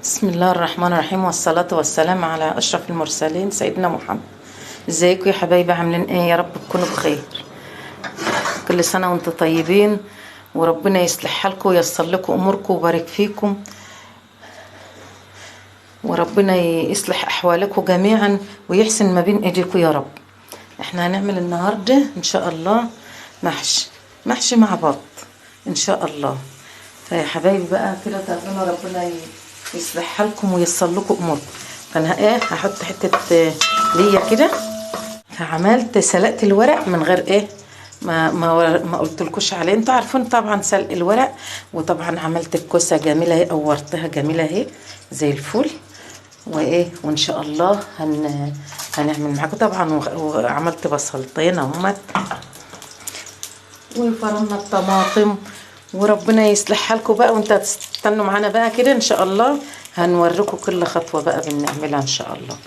بسم الله الرحمن الرحيم، والصلاة والسلام على أشرف المرسلين سيدنا محمد. ازيكم يا حبايبي؟ عاملين ايه؟ يا رب تكونوا بخير. كل سنة وانتم طيبين، وربنا يصلح حالكم وييسر لكم اموركم ويبارك فيكم، وربنا يصلح احوالكم جميعا ويحسن ما بين ايديكم يا رب. احنا هنعمل النهارده ان شاء الله محشي مع بط ان شاء الله. فيا حبايبي بقى كده تعالوا ربنا يصلح حالكم وييسر لكم اموركم. فانا هحط حته ليا كده. فعملت سلقت الورق من غير ما قلتلكوش عليه، انتوا عارفين طبعا سلق الورق. وطبعا عملت الكوسه جميله اهي، قورتها جميله اهي زي الفل. وان شاء الله هنعمل معاكم طبعا. وعملت بصلتين اهمت، وفرمنا الطماطم. وربنا يصلح حالكم بقى، وانتوا هتستنوا معانا بقى كده ان شاء الله. هنوريكم كل خطوه بقى بنعملها ان شاء الله.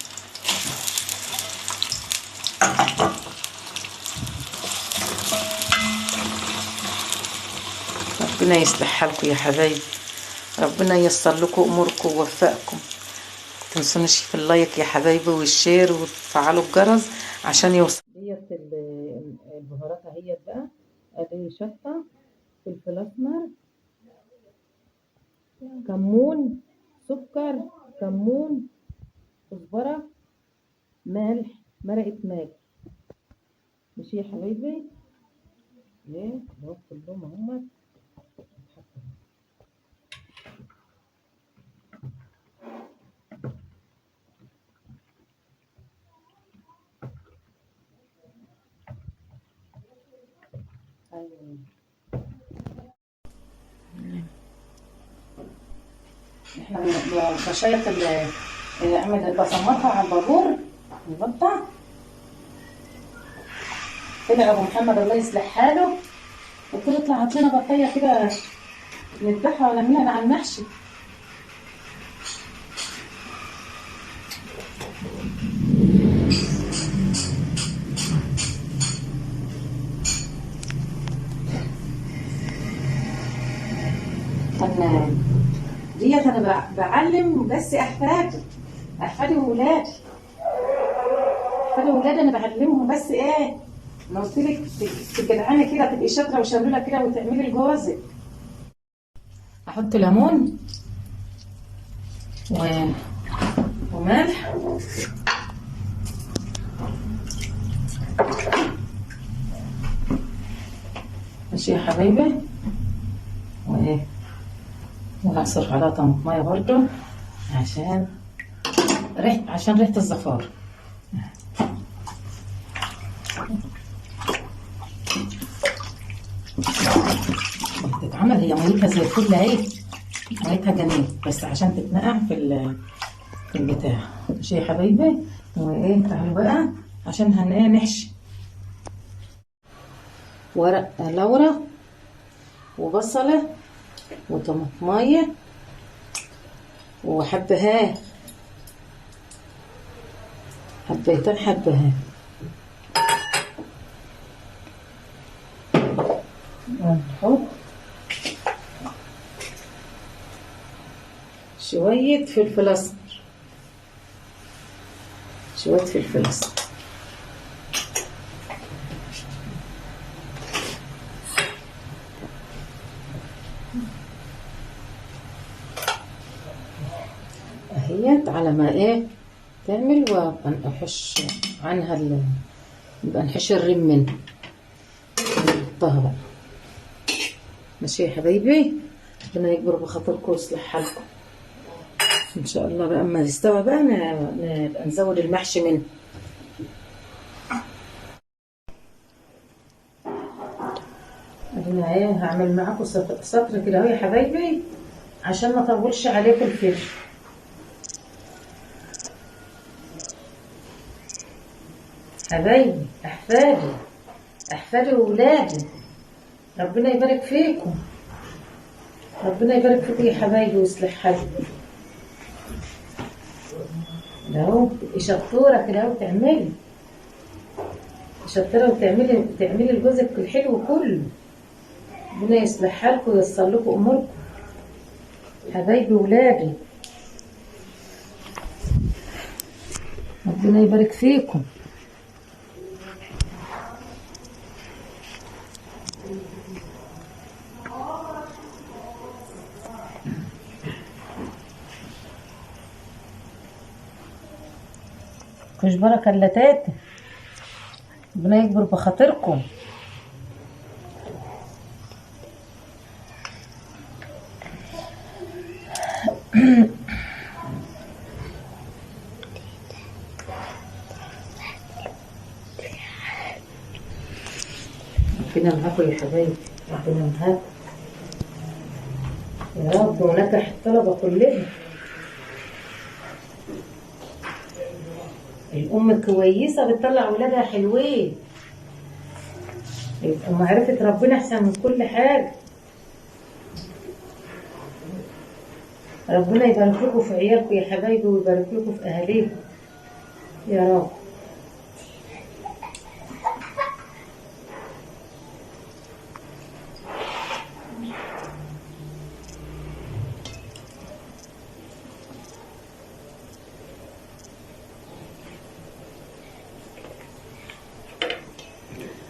ربنا يصلح حالكم يا حبايبي، ربنا ييسر لكم اموركم ويوفقكم. متنسونيش في اللايك يا حبايبي والشير وتفعلوا الجرس عشان يوصل. ديت البهارات اهيت بقى. ادي شطه، فلفل اسمر، كمون، سكر، كمون، كزبره، ملح، مرقه ماجي. ماشي يا حبايبي؟ ايه اهو كلهم اهمت. ايوه احنا بشيط اعمل بصمتها على البابور نقطع كده. ابو محمد الله يصلح حاله قلت له اطلع هات لنا بطايه كده نذبحها ونعملها على المحشي. ديت انا بعلم بس احفادي وولادي. انا بعلمهم بس انا قلت لك تجدعاني كده تبقي شاطره وشامله كده وتعملي لجوزك. احط ليمون وملح ماشي يا حبايبي. ونعصر عليها طماطمايه برضو عشان ريحه الزفار. بتتعمل هي ميتها زي الفل اهي، ميتها جميل بس عشان تتنقع في البتاع. ماشي يا حبايبي؟ تعالوا بقى عشان نحشي ورق لورا وبصله وطماطمايه وحبهان، حبيتين حبهان، ونحط شوية فلفل أسمر، اهيت على ما تعمل. وابقى نحش عنها يبقى نحش الريم منها نحطها بقى. ماشي يا حبايبي؟ ربنا يكبر بخاطركم ويصلح حالكم ان شاء الله. بقى اما تستوى بقى نبقى نزود المحشي منه. انا هعمل معاكم سطر كده اهو يا حبايبي عشان ما اطولش عليكم الفيديو. حبايبي احفادي وولادي، ربنا يبارك فيكم، يا حبايبي ويصلح حالكم. ده اهو تبقي شطوره كده اهو، تعملي شطوره وتعملي لجوزك الحلو كله. ربنا يصلح حالكم وييسر لكم اموركم حبايبي ولادي. ربنا يبارك فيكم. مفيش بركة الا تاتا. ربنا يكبر بخاطركم. ربنا معاكم يا حبايبي، ربنا معاكم يا رب ونجح الطلبة كلهم. الأم كويسة بتطلع ولادها حلوين. معرفة ربنا أحسن من كل حاجة. ربنا يبارك لكم في عيالكم يا حبايبي ويبارك لكم في أهاليكم يا رب.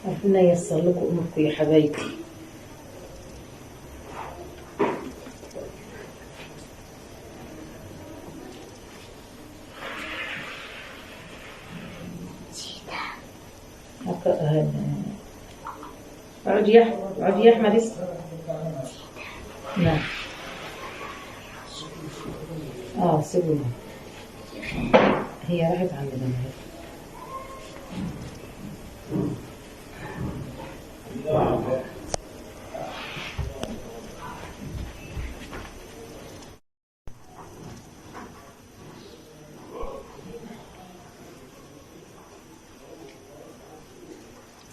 ربنا ييسر لكم أموركم يا حبايبي. اقعدي يا احمد، اقعدي يا احمد اسمع. نعم. سيبوا هي راحت عند بنات.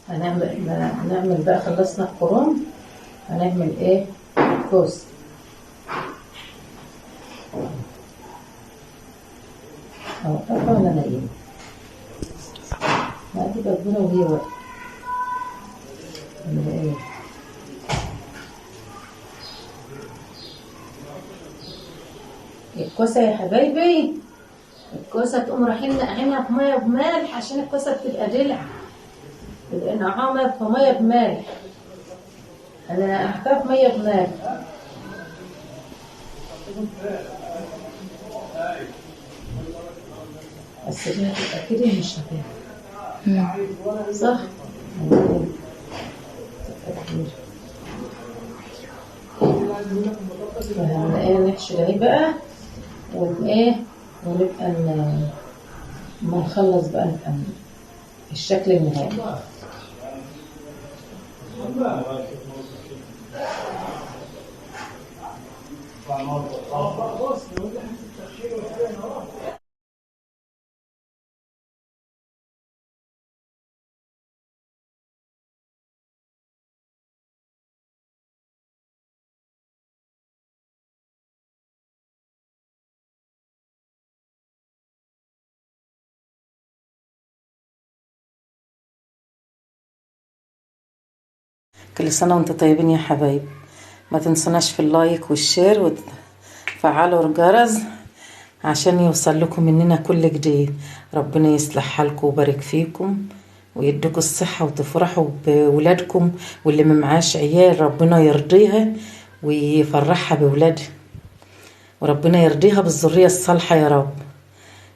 هنعمل بقى، خلصنا القرون، هنعمل ايه؟ كوس. اوقفها ولا نايمة؟ لا دي ربنا وهي واقفة. ولا ايه؟ الكوسة يا حبايبي، الكوسة تقوم رايحين نقعينها في مية بملح عشان الكوسة بتبقى دلع. تبقى نقعها في مية بملح. أنا أحطها في مية بملح. بس دي هتبقى كده مش هتبقى صح؟ فهنلاقيها نحشي اهي بقى ونبقى ما نخلص بقى نبقى الشكل النهائي. كل سنة وانتم طيبين يا حبايب. ما تنسوناش في اللايك والشير وتفعلوا الجرس عشان يوصل لكم مننا كل جديد. ربنا يصلح حالكم ويبارك فيكم ويديكم الصحة وتفرحوا بولادكم، واللي ما معاش عيال ربنا يرضيها ويفرحها بولادها، وربنا يرضيها بالذرية الصالحة يا رب.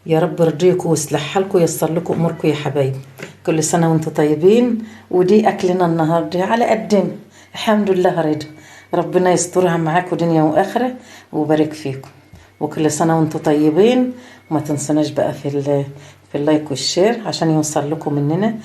يا رب يرضيكم ويصلح حالكم وييسر لكم اموركم يا حبايبي. كل سنة وانتم طيبين. ودي اكلنا النهارده على قدنا، الحمد لله رضا. ربنا يسترها معاكم دنيا واخره ويبارك فيكم. وكل سنة وانتم طيبين. وما تنسوناش بقى في اللايك والشير عشان يوصل لكم مننا